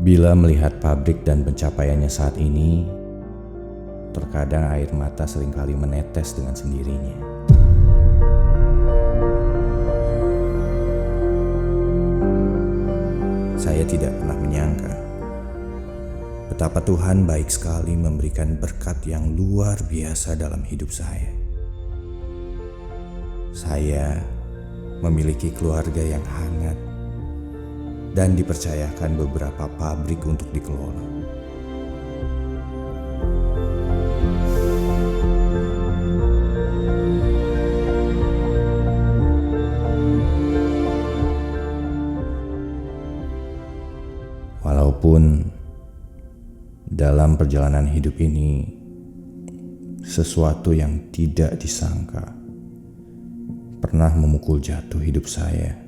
Bila melihat pabrik dan pencapaiannya saat ini, terkadang air mata seringkali menetes dengan sendirinya. Saya tidak pernah menyangka betapa Tuhan baik sekali memberikan berkat yang luar biasa dalam hidup saya. Saya memiliki keluarga yang hangat dan dipercayakan beberapa pabrik untuk dikelola. Walaupun dalam perjalanan hidup ini sesuatu yang tidak disangka pernah memukul jatuh hidup saya,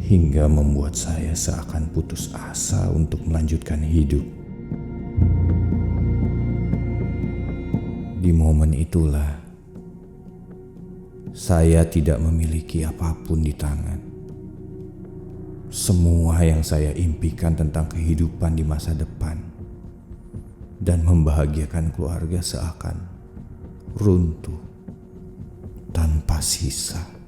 hingga membuat saya seakan putus asa untuk melanjutkan hidup. Di momen itulah saya tidak memiliki apapun di tangan. Semua yang saya impikan tentang kehidupan di masa depan dan membahagiakan keluarga seakan runtuh tanpa sisa.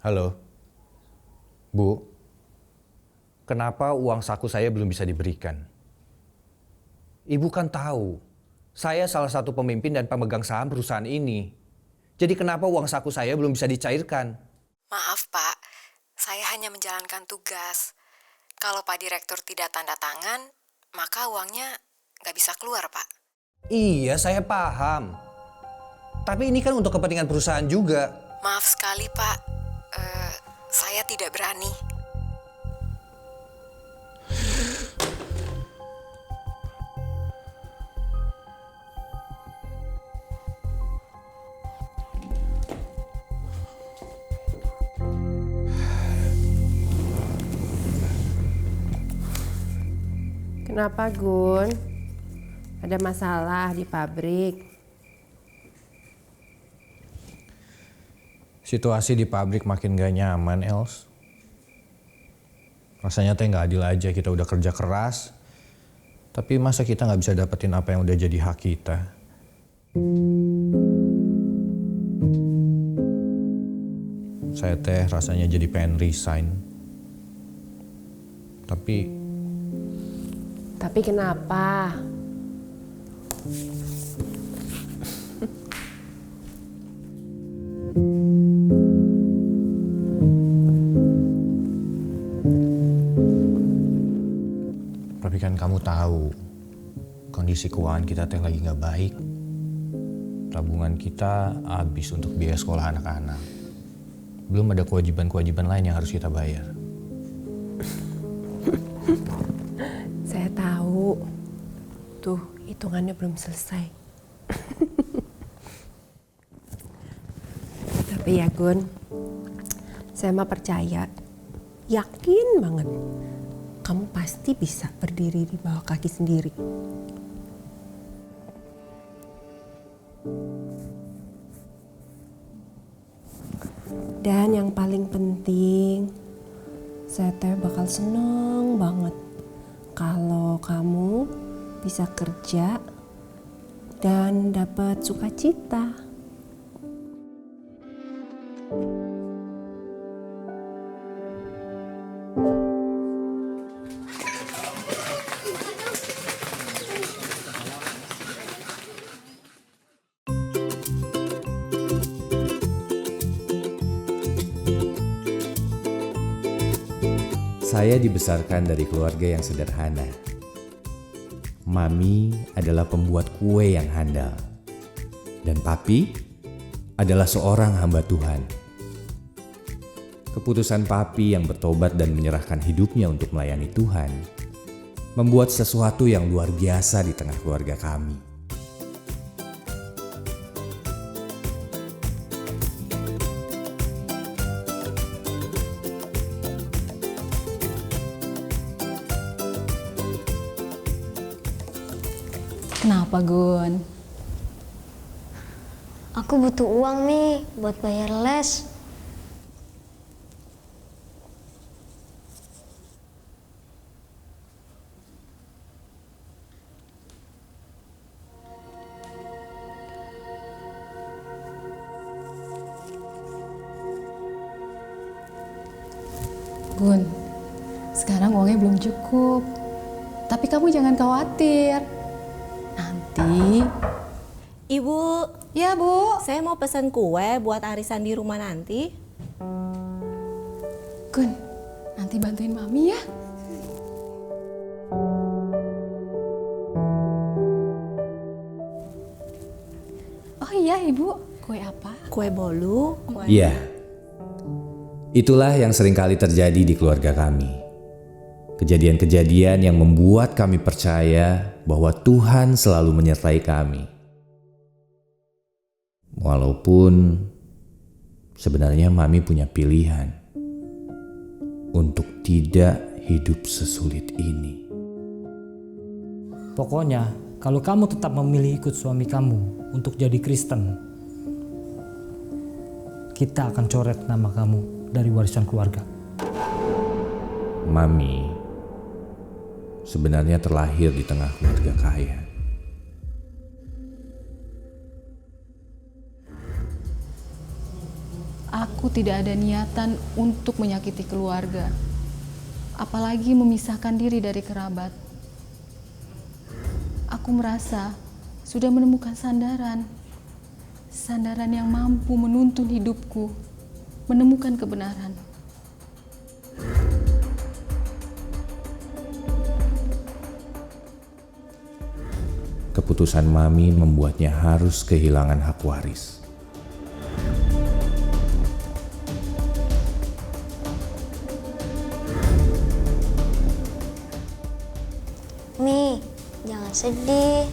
Halo, Bu. Kenapa uang saku saya belum bisa diberikan? Ibu kan tahu, saya salah satu pemimpin dan pemegang saham perusahaan ini. Jadi kenapa uang saku saya belum bisa dicairkan? Maaf Pak, saya hanya menjalankan tugas. Kalau Pak Direktur tidak tanda tangan, maka uangnya nggak bisa keluar Pak. Iya, saya paham. Tapi ini kan untuk kepentingan perusahaan juga. Maaf sekali Pak, saya tidak berani. Kenapa Gun? Ada masalah di pabrik? Situasi di pabrik makin gak nyaman, Els. Rasanya teh gak adil aja, kita udah kerja keras. Tapi masa kita gak bisa dapetin apa yang udah jadi hak kita? Saya teh rasanya jadi pengen resign. Tapi kenapa? Tapi kan kamu tahu, kondisi keuangan kita teh lagi gak baik. Tabungan kita habis untuk biaya sekolah anak-anak. Belum ada kewajiban-kewajiban lain yang harus kita bayar. Saya tahu. Tuh, hitungannya belum selesai. Tapi ya Gun, saya mah percaya, yakin banget, kamu pasti bisa berdiri di bawah kaki sendiri. Dan yang paling penting, saya teh bakal seneng banget kalau kamu bisa kerja dan dapat sukacita. Saya dibesarkan dari keluarga yang sederhana. Mami adalah pembuat kue yang handal. Dan papi adalah seorang hamba Tuhan. Keputusan papi yang bertobat dan menyerahkan hidupnya untuk melayani Tuhan membuat sesuatu yang luar biasa di tengah keluarga kami. Kenapa, Gun? Aku butuh uang nih buat bayar les. Gun, sekarang uangnya belum cukup. Tapi kamu jangan khawatir. Nanti... Ibu, Ya, Bu. saya mau pesan kue buat arisan di rumah nanti. Gun, nanti bantuin Mami ya. Oh iya, Ibu. Kue apa? Kue bolu, kue... Iya, itulah yang seringkali terjadi di keluarga kami. Kejadian-kejadian yang membuat kami percaya bahwa Tuhan selalu menyertai kami. Walaupun sebenarnya Mami punya pilihan untuk tidak hidup sesulit ini. Pokoknya, kalau kamu tetap memilih ikut suami kamu untuk jadi Kristen, kita akan coret nama kamu dari warisan keluarga. Mami sebenarnya terlahir di tengah keluarga kaya. Aku tidak ada niatan untuk menyakiti keluarga, apalagi memisahkan diri dari kerabat. Aku merasa sudah menemukan sandaran yang mampu menuntun hidupku, menemukan kebenaran. Keputusan Mami membuatnya harus kehilangan hak waris. Mi, jangan sedih.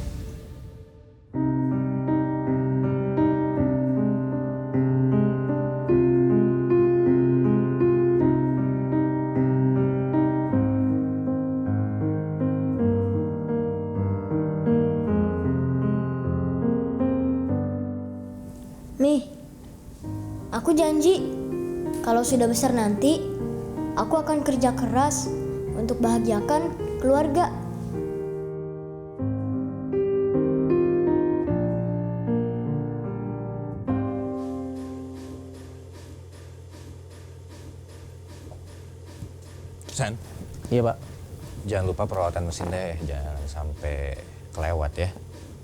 Mi, aku janji kalau sudah besar nanti, aku akan kerja keras untuk bahagiakan keluarga. San, Iya, Pak. jangan lupa perawatan mesin deh, jangan sampai kelewat ya.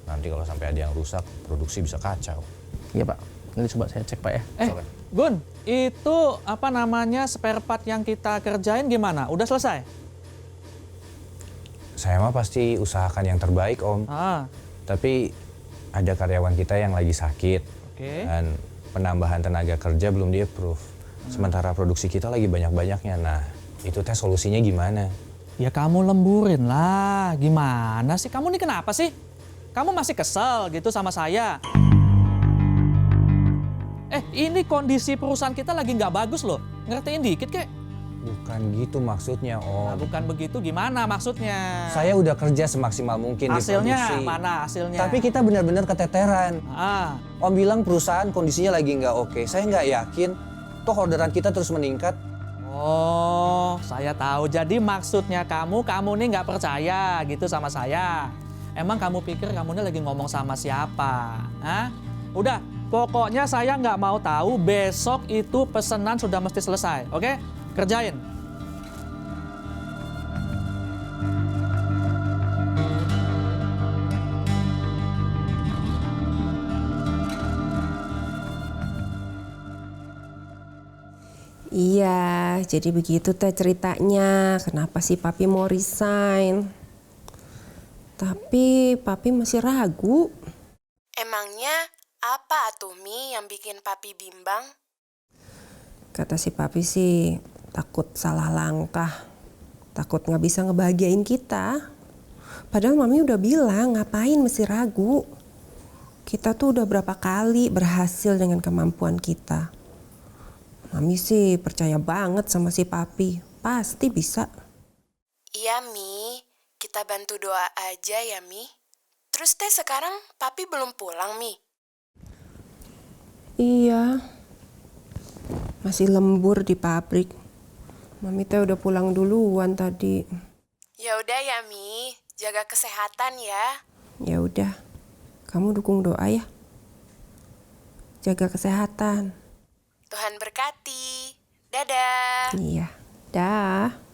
Nanti kalau sampai ada yang rusak, produksi bisa kacau. Iya, Pak. Nanti coba saya cek, Pak ya. Soalnya. Gun, itu apa namanya spare part yang kita kerjain gimana? Udah selesai? Saya mah pasti usahakan yang terbaik, Om. Tapi ada karyawan kita yang lagi sakit. Oke. Dan penambahan tenaga kerja belum di-approve. Sementara produksi kita lagi banyak-banyaknya. Nah, itu teh solusinya gimana? Ya kamu lemburin lah. Gimana sih? Kamu nih kenapa sih? Kamu masih kesel gitu sama saya? Ini kondisi perusahaan kita lagi nggak bagus loh. Ngertiin dikit kek. Bukan gitu maksudnya, Nah, Om. bukan begitu, gimana maksudnya? Saya udah kerja semaksimal mungkin di Hasilnya produksi. mana hasilnya? Tapi kita benar-benar keteteran. Om bilang perusahaan kondisinya lagi nggak oke. Saya nggak yakin. Toh orderan kita terus meningkat. Oh, saya tahu. Jadi maksudnya kamu nih nggak percaya gitu sama saya. Emang kamu pikir kamu ini lagi ngomong sama siapa? Hah? Udah, pokoknya saya nggak mau tahu. Besok itu pesanan sudah mesti selesai, oke? Kerjain. Iya, jadi begitu teh ceritanya. Kenapa sih papi mau resign? Tapi papi masih ragu. Emangnya apa atuh Mi yang bikin papi bimbang? Kata si papi sih takut salah langkah. Takut nggak bisa ngebahagiain kita. Padahal mami udah bilang ngapain mesti ragu. Kita tuh udah berapa kali berhasil dengan kemampuan kita. Mami sih percaya banget sama si papi. Pasti bisa. Iya Mi, kita bantu doa aja ya Mi. Terus teh sekarang papi belum pulang Mi? Iya. Masih lembur di pabrik. Mami teh udah pulang duluan tadi. Ya udah ya Mi, jaga kesehatan ya. Ya udah. Kamu dukung doa ya. Jaga kesehatan. Tuhan berkati. Dadah. Iya. Dah.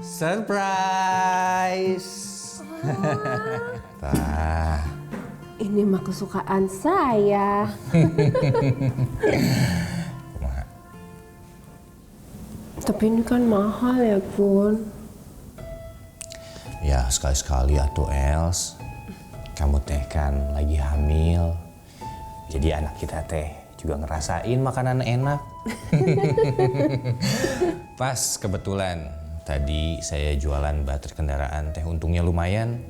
Surprise! Ini mah kesukaan saya. Tapi ini kan mahal ya, Kun. Ya sekali-sekali atuh Els. Kamu teh kan lagi hamil. Jadi anak kita teh juga ngerasain makanan enak. Pas kebetulan tadi saya jualan baterai kendaraan teh, untungnya lumayan.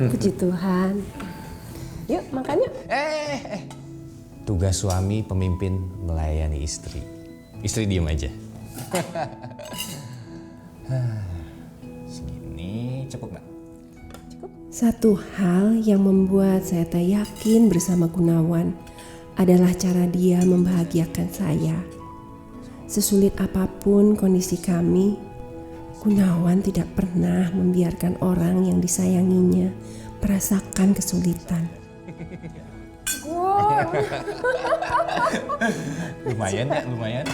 Puji Tuhan. Yuk makan yuk. Tugas suami pemimpin melayani istri. Istri diem aja. Segini cukup nggak? Satu hal yang membuat saya tak yakin bersama Gunawan adalah cara dia membahagiakan saya. Sesulit apapun kondisi kami, Gunawan tidak pernah membiarkan orang yang disayanginya merasakan kesulitan. Lumayan ya, lumayan.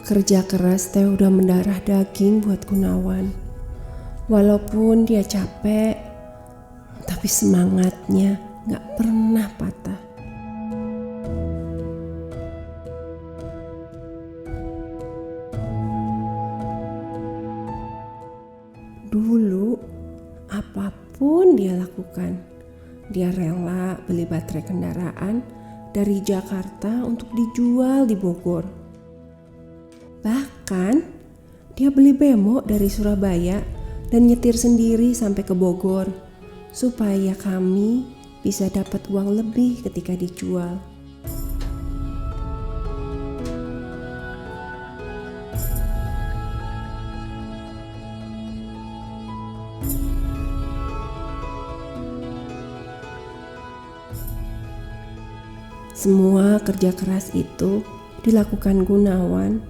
Kerja keras teh udah mendarah daging buat Gunawan. Walaupun dia capek, tapi semangatnya gak pernah patah. Dulu, apapun dia lakukan, dia rela beli baterai kendaraan dari Jakarta untuk dijual di Bogor. Bahkan, dia beli bemo dari Surabaya dan nyetir sendiri sampai ke Bogor supaya kami bisa dapat uang lebih ketika dijual. Semua kerja keras itu dilakukan Gunawan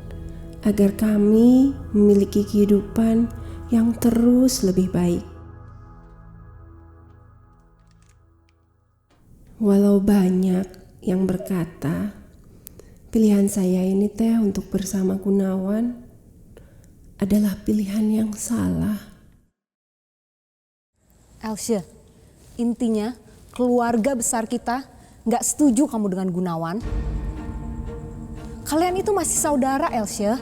agar kami memiliki kehidupan yang terus lebih baik. Walau banyak yang berkata, pilihan saya ini teh untuk bersama Gunawan adalah pilihan yang salah. Elsya, intinya keluarga besar kita gak setuju kamu dengan Gunawan. Kalian itu masih saudara, Elsya.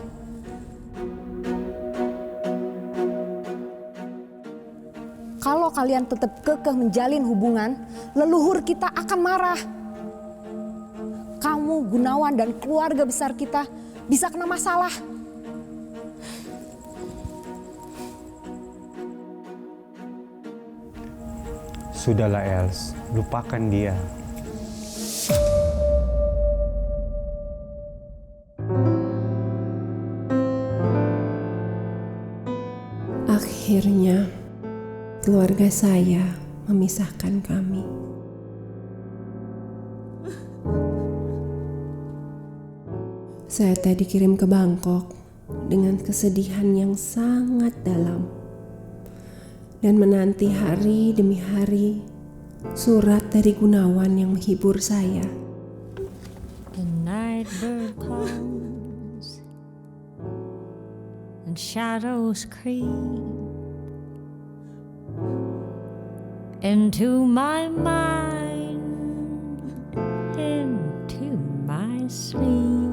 Kalau kalian tetap kekeh menjalin hubungan, leluhur kita akan marah. Kamu, Gunawan, dan keluarga besar kita bisa kena masalah. Sudahlah Els, lupakan dia. Akhirnya, keluarga saya memisahkan kami. Saya tadi dikirim ke Bangkok dengan kesedihan yang sangat dalam dan menanti hari demi hari surat dari Gunawan yang menghibur saya. The night bird calls and shadows creep into my mind, into my sleep.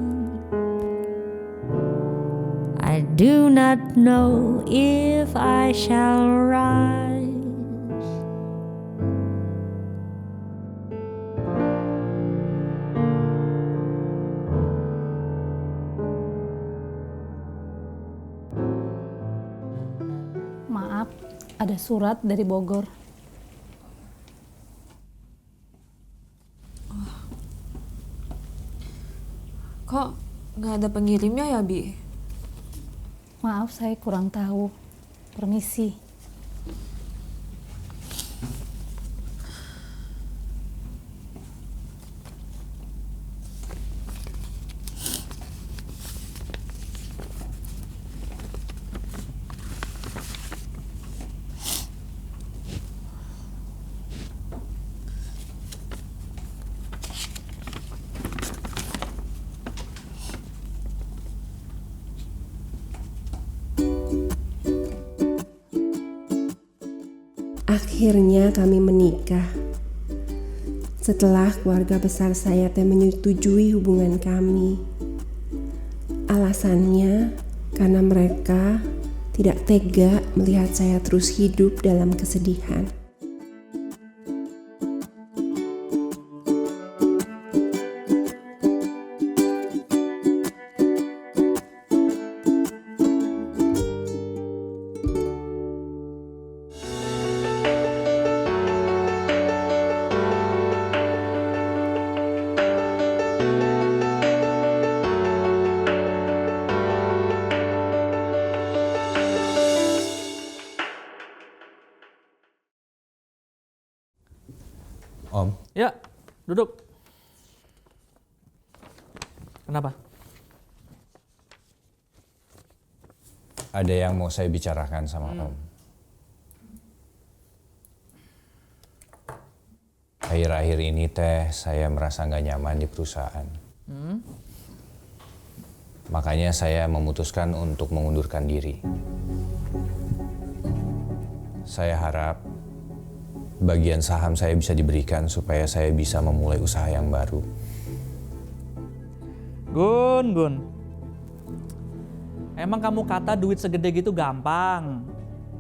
I do not know if I shall rise. Maaf, ada surat dari Bogor. Kok nggak ada pengirimnya ya, Bi? Maaf, saya kurang tahu. Permisi. Akhirnya kami menikah. Setelah keluarga besar saya menyetujui hubungan kami. Alasannya karena mereka tidak tega melihat saya terus hidup dalam kesedihan. Om. Ya, duduk. Kenapa? Ada yang mau saya bicarakan sama Om. Akhir-akhir ini saya merasa nggak nyaman di perusahaan. Makanya saya memutuskan untuk mengundurkan diri. Saya harap bagian saham saya bisa diberikan supaya saya bisa memulai usaha yang baru. Gun. Emang kamu kata duit segede gitu gampang?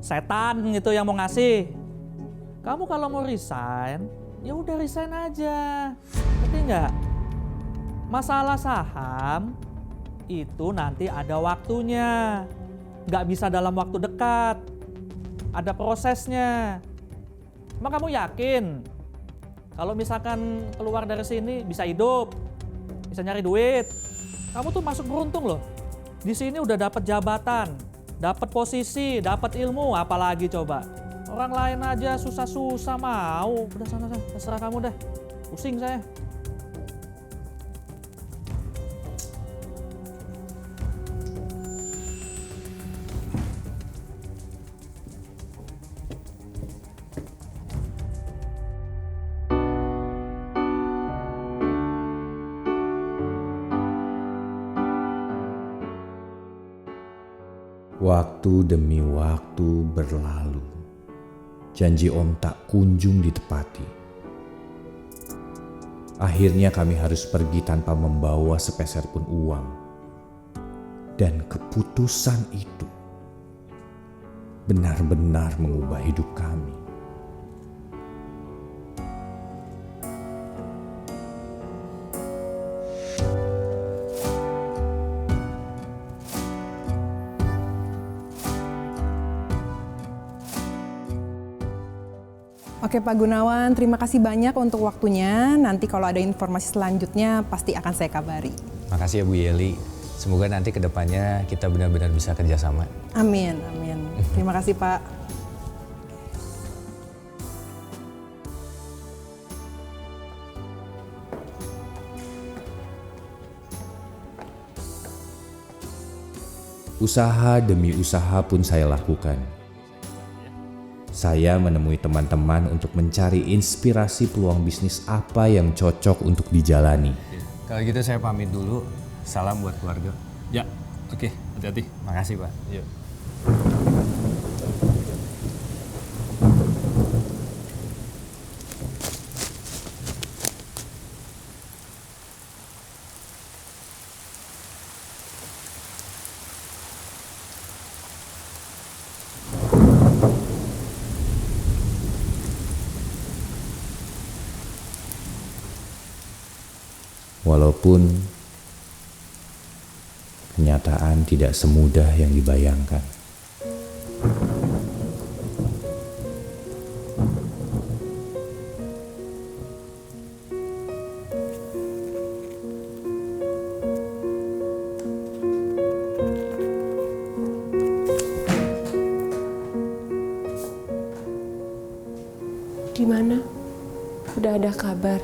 Setan gitu yang mau ngasih. Kamu kalau mau resign, ya udah resign aja. Ngerti nggak? Masalah saham itu nanti ada waktunya. Nggak bisa dalam waktu dekat. Ada prosesnya. Emang kamu yakin kalau misalkan keluar dari sini bisa hidup, bisa nyari duit? Kamu tuh masuk beruntung loh. Di sini udah dapat jabatan, dapat posisi, dapat ilmu, apalagi coba. Orang lain aja susah-susah mau. Udah sana, terserah kamu deh. Pusing saya. Waktu demi waktu berlalu. Janji Om tak kunjung ditepati. Akhirnya kami harus pergi tanpa membawa sepeser pun uang. Dan keputusan itu benar-benar mengubah hidup kami. Oke Pak Gunawan, terima kasih banyak untuk waktunya. Nanti kalau ada informasi selanjutnya pasti akan saya kabari. Makasih ya Bu Yeli. Semoga nanti kedepannya kita benar-benar bisa kerjasama. Amin, amin. Terima kasih Pak. Usaha demi usaha pun saya lakukan. Saya menemui teman-teman untuk mencari inspirasi peluang bisnis apa yang cocok untuk dijalani. Kalau gitu saya pamit dulu. Salam buat keluarga. Ya, oke, hati-hati. Makasih Pak. Yuk. Walaupun kenyataan tidak semudah yang dibayangkan. Di mana? Udah ada kabar?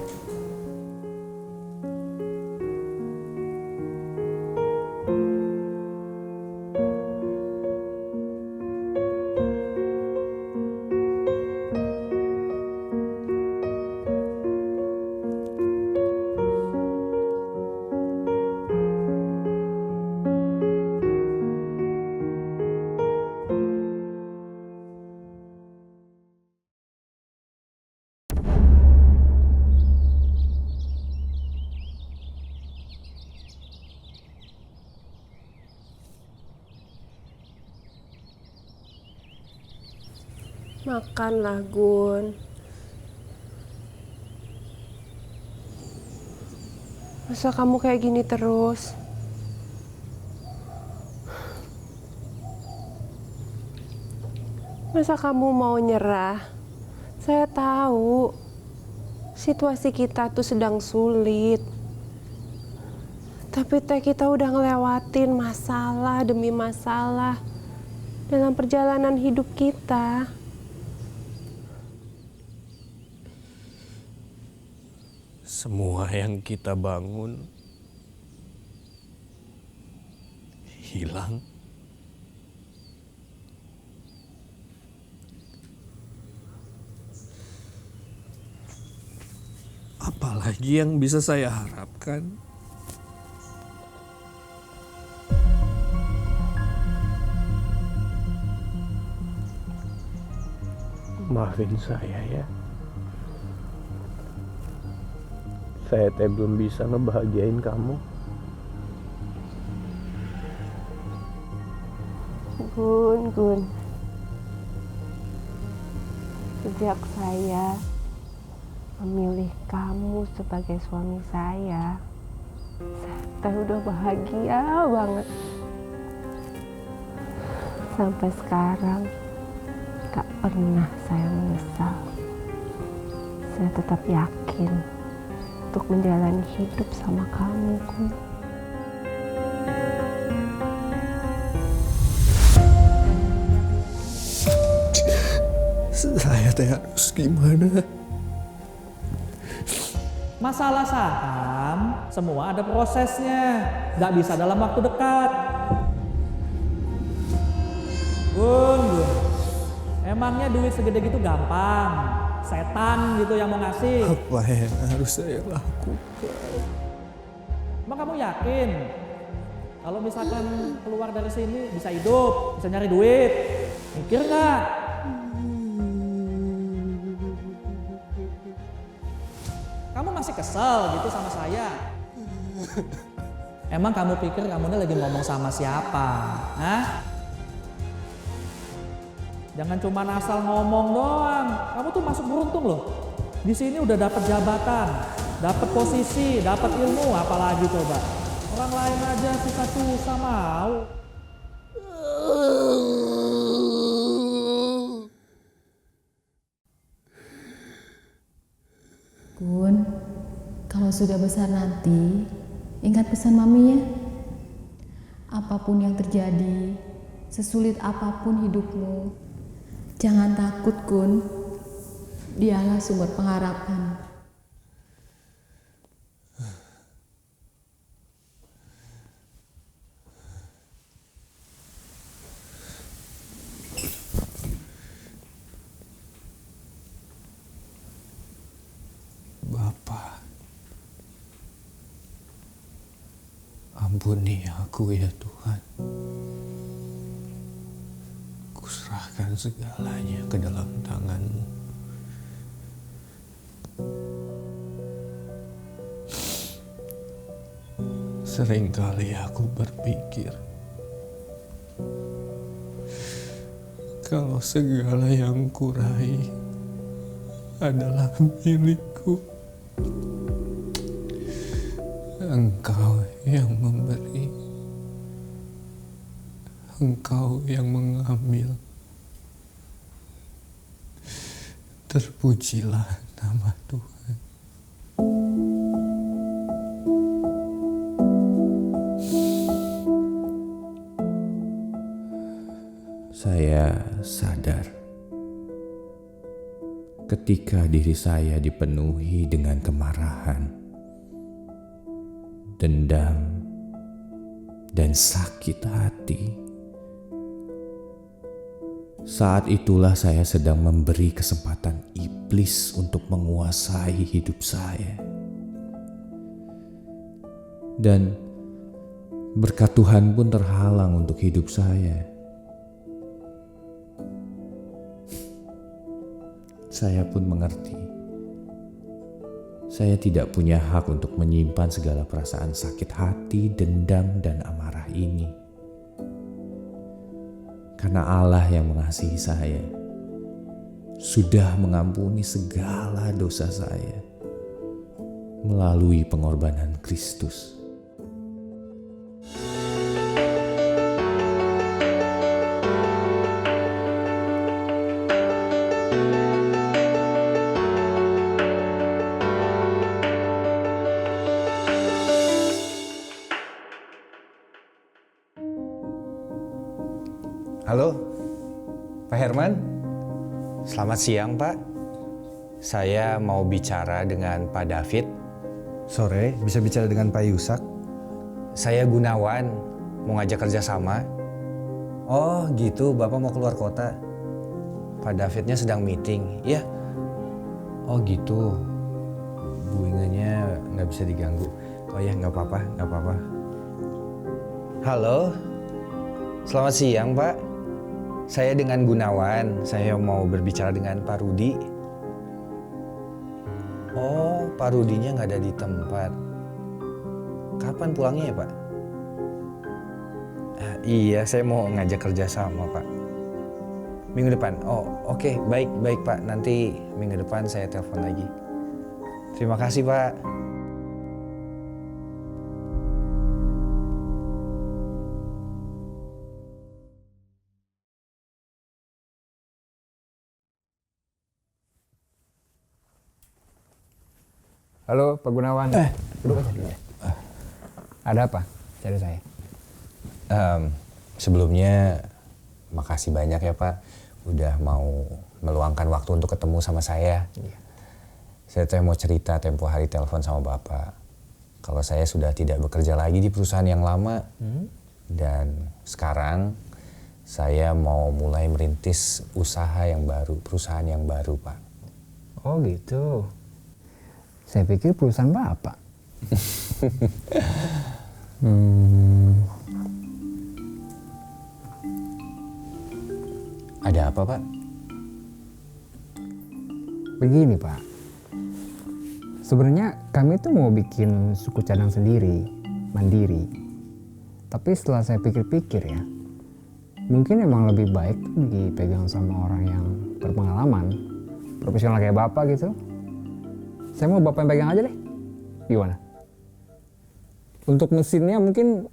Makanlah, Gun. Masa kamu kayak gini terus? Masa kamu mau nyerah? Saya tahu situasi kita tuh sedang sulit. Tapi kita udah ngelewatin masalah demi masalah dalam perjalanan hidup kita. Semua yang kita bangun hilang. Apalagi yang bisa saya harapkan? Maafin saya ya. Saya belum bisa ngebahagiain kamu. Gun. Sejak saya memilih kamu sebagai suami saya udah bahagia banget. Sampai sekarang gak pernah saya menyesal. Saya tetap yakin untuk menjalani hidup sama kamu, Gun. Saya harus gimana? Masalah saham, semua ada prosesnya. Nggak bisa dalam waktu dekat. Gun. Emangnya duit segede gitu gampang? Setan gitu yang mau ngasih. Apa yang harus saya lakukan? Emang kamu yakin kalau misalkan keluar dari sini bisa hidup, bisa nyari duit? Mikir nggak? Kamu masih kesel gitu sama saya? Emang kamu pikir kamu lagi ngomong sama siapa? Hah? Jangan cuma asal ngomong doang. Kamu tuh masuk beruntung loh. Di sini udah dapat jabatan, dapat posisi, dapat ilmu, apalagi coba. Orang lain aja susah-susah mau. Gun, kalau sudah besar nanti, ingat pesan mami ya. Apapun yang terjadi, sesulit apapun hidupmu, jangan takut, Kun. Dialah sumber pengharapan. Bapa, ampuni aku ya Tuhan. Kuserahkan segalanya ke dalam tangan-Mu. Seringkali aku berpikir, kalau segala yang kuraih adalah milikku, Engkau yang memberi, Engkau yang mengambil. Terpujilah nama Tuhan. Saya sadar ketika diri saya dipenuhi dengan kemarahan, dendam, dan sakit hati. Saat itulah saya sedang memberi kesempatan iblis untuk menguasai hidup saya. Dan berkat Tuhan pun terhalang untuk hidup saya. Saya pun mengerti. Saya tidak punya hak untuk menyimpan segala perasaan sakit hati, dendam, dan amarah ini. Karena Allah yang mengasihi saya sudah mengampuni segala dosa saya melalui pengorbanan Kristus. Halo, Pak Herman. Selamat siang, Pak. Saya mau bicara dengan Pak David. Sore, bisa bicara dengan Pak Yusak? Saya Gunawan, mau ngajak kerjasama. Oh gitu, Bapak mau keluar kota. Pak Davidnya sedang meeting, iya. Oh gitu, Bu Ingenya nggak bisa diganggu. Oh ya, nggak apa-apa. Halo, selamat siang, Pak. Saya dengan Gunawan, saya mau berbicara dengan Pak Rudi. Oh, Pak Rudinya nggak ada di tempat. Kapan pulangnya ya, Pak? Iya, saya mau ngajak kerja sama, Pak. Minggu depan? Oh, oke. Baik, Pak. Nanti minggu depan saya telepon lagi. Terima kasih, Pak. Halo Pak Gunawan. Duduk aja dulu. Ada apa? Cari saya. Sebelumnya makasih banyak ya Pak, udah mau meluangkan waktu untuk ketemu sama saya. Iya. Saya mau cerita tempo hari telepon sama Bapak. Kalau saya sudah tidak bekerja lagi di perusahaan yang lama, dan sekarang saya mau mulai merintis usaha yang baru, perusahaan yang baru, Pak. Oh gitu. Saya pikir perusahaan Bapak. Ada apa, Pak? Begini, Pak. Sebenarnya kami tuh mau bikin suku cadang sendiri, mandiri. Tapi setelah saya pikir-pikir ya, mungkin emang lebih baik dipegang sama orang yang berpengalaman, profesional kayak Bapak gitu. Saya mau Bapak yang pegang aja deh. Gimana? Untuk mesinnya mungkin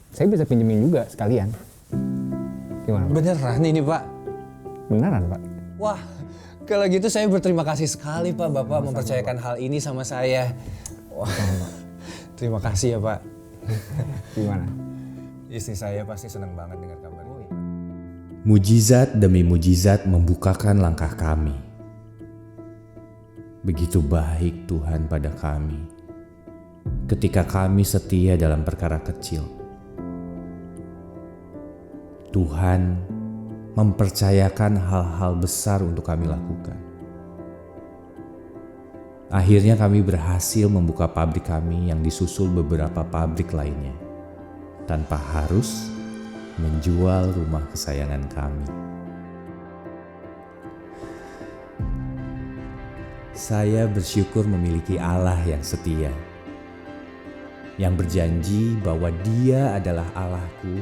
saya bisa pinjemin juga sekalian. Gimana, Pak? Beneran ini, Pak? Beneran, Pak. Wah, kalau gitu saya berterima kasih sekali, Pak. Bapak mempercayakan hal ini sama saya. Wah, terima kasih ya, Pak. Gimana? Istri saya pasti senang banget dengar kabar ini. Mujizat demi mujizat membukakan langkah kami. Begitu baik Tuhan pada kami ketika kami setia dalam perkara kecil. Tuhan mempercayakan hal-hal besar untuk kami lakukan. Akhirnya kami berhasil membuka pabrik kami yang disusul beberapa pabrik lainnya, tanpa harus menjual rumah kesayangan kami. Saya bersyukur memiliki Allah yang setia, yang berjanji bahwa Dia adalah Allahku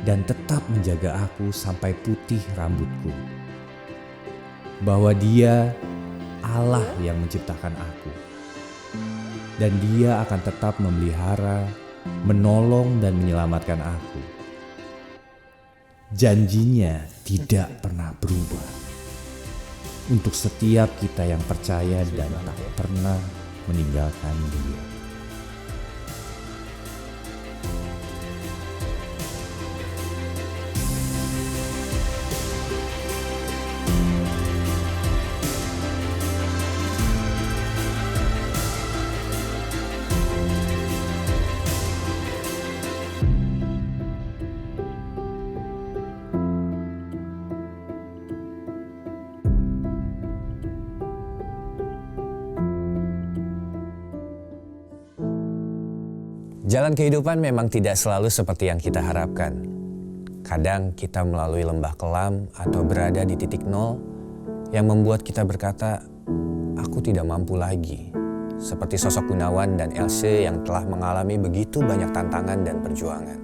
dan tetap menjaga aku sampai putih rambutku. Bahwa Dia Allah yang menciptakan aku, dan Dia akan tetap memelihara, menolong dan menyelamatkan aku. Janjinya tidak pernah berubah untuk setiap kita yang percaya dan tak pernah meninggalkan Dia. Jalan kehidupan memang tidak selalu seperti yang kita harapkan. Kadang kita melalui lembah kelam atau berada di titik nol yang membuat kita berkata, aku tidak mampu lagi. Seperti sosok Gunawan dan Else yang telah mengalami begitu banyak tantangan dan perjuangan.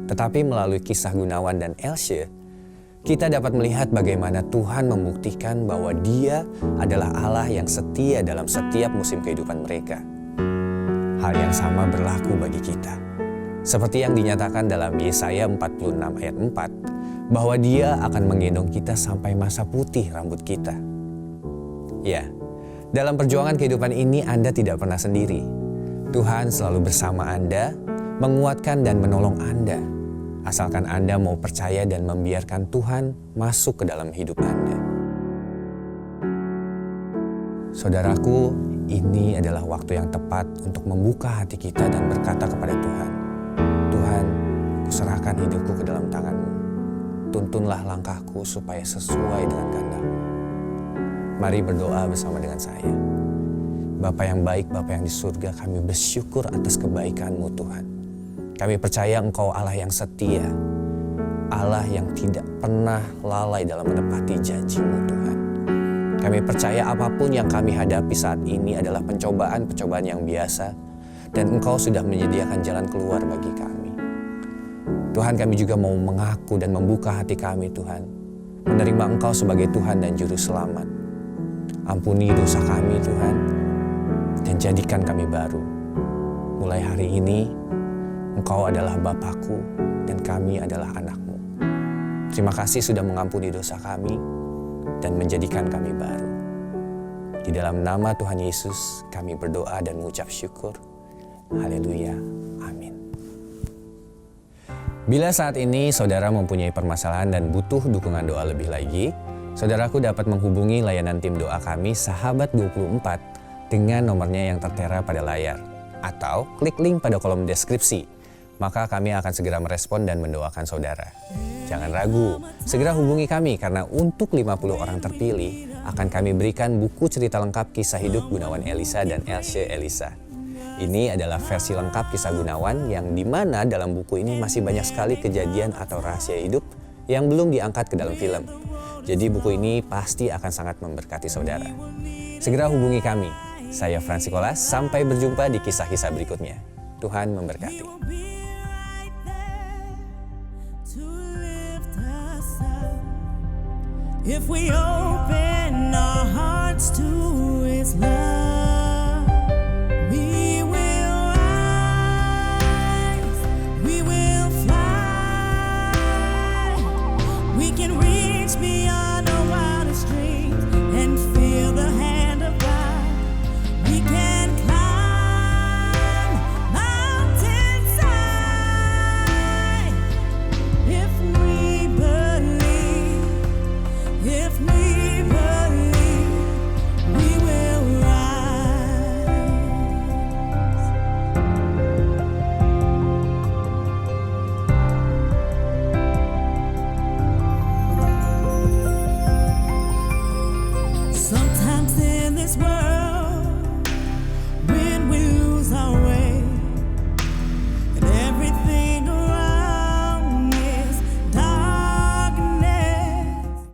Tetapi melalui kisah Gunawan dan Else, kita dapat melihat bagaimana Tuhan membuktikan bahwa Dia adalah Allah yang setia dalam setiap musim kehidupan mereka. Hal yang sama berlaku bagi kita. Seperti yang dinyatakan dalam Yesaya 46 ayat 4, bahwa Dia akan menggendong kita sampai masa putih rambut kita. Ya, dalam perjuangan kehidupan ini Anda tidak pernah sendiri. Tuhan selalu bersama Anda, menguatkan dan menolong Anda. Asalkan Anda mau percaya dan membiarkan Tuhan masuk ke dalam hidup Anda. Saudaraku, ini adalah waktu yang tepat untuk membuka hati kita dan berkata kepada Tuhan, Tuhan, kuserahkan hidupku ke dalam tangan-Mu. Tuntunlah langkahku supaya sesuai dengan kehendak-Mu. Mari berdoa bersama dengan saya. Bapa yang baik, Bapa yang di surga, kami bersyukur atas kebaikan-Mu Tuhan. Kami percaya Engkau Allah yang setia, Allah yang tidak pernah lalai dalam menepati janji-Mu Tuhan. Kami percaya apapun yang kami hadapi saat ini adalah pencobaan-pencobaan yang biasa, dan Engkau sudah menyediakan jalan keluar bagi kami. Tuhan, kami juga mau mengaku dan membuka hati kami Tuhan, menerima Engkau sebagai Tuhan dan Juru Selamat. Ampuni dosa kami Tuhan, dan jadikan kami baru. Mulai hari ini, Engkau adalah Bapakku dan kami adalah anak-Mu. Terima kasih sudah mengampuni dosa kami dan menjadikan kami baru. Di dalam nama Tuhan Yesus kami berdoa dan mengucap syukur. Haleluya. Amin. Bila saat ini saudara mempunyai permasalahan dan butuh dukungan doa lebih lagi, saudaraku dapat menghubungi layanan tim doa kami Sahabat 24 dengan nomornya yang tertera pada layar, atau klik link pada kolom deskripsi. Maka kami akan segera merespon dan mendoakan saudara. Jangan ragu, segera hubungi kami karena untuk 50 orang terpilih akan kami berikan buku cerita lengkap kisah hidup Gunawan Elisa dan Else Elisa. Ini adalah versi lengkap kisah Gunawan yang dimana dalam buku ini masih banyak sekali kejadian atau rahasia hidup yang belum diangkat ke dalam film. Jadi buku ini pasti akan sangat memberkati saudara. Segera hubungi kami. Saya Fransikolas, sampai berjumpa di kisah-kisah berikutnya. Tuhan memberkati. If we open our hearts to His love.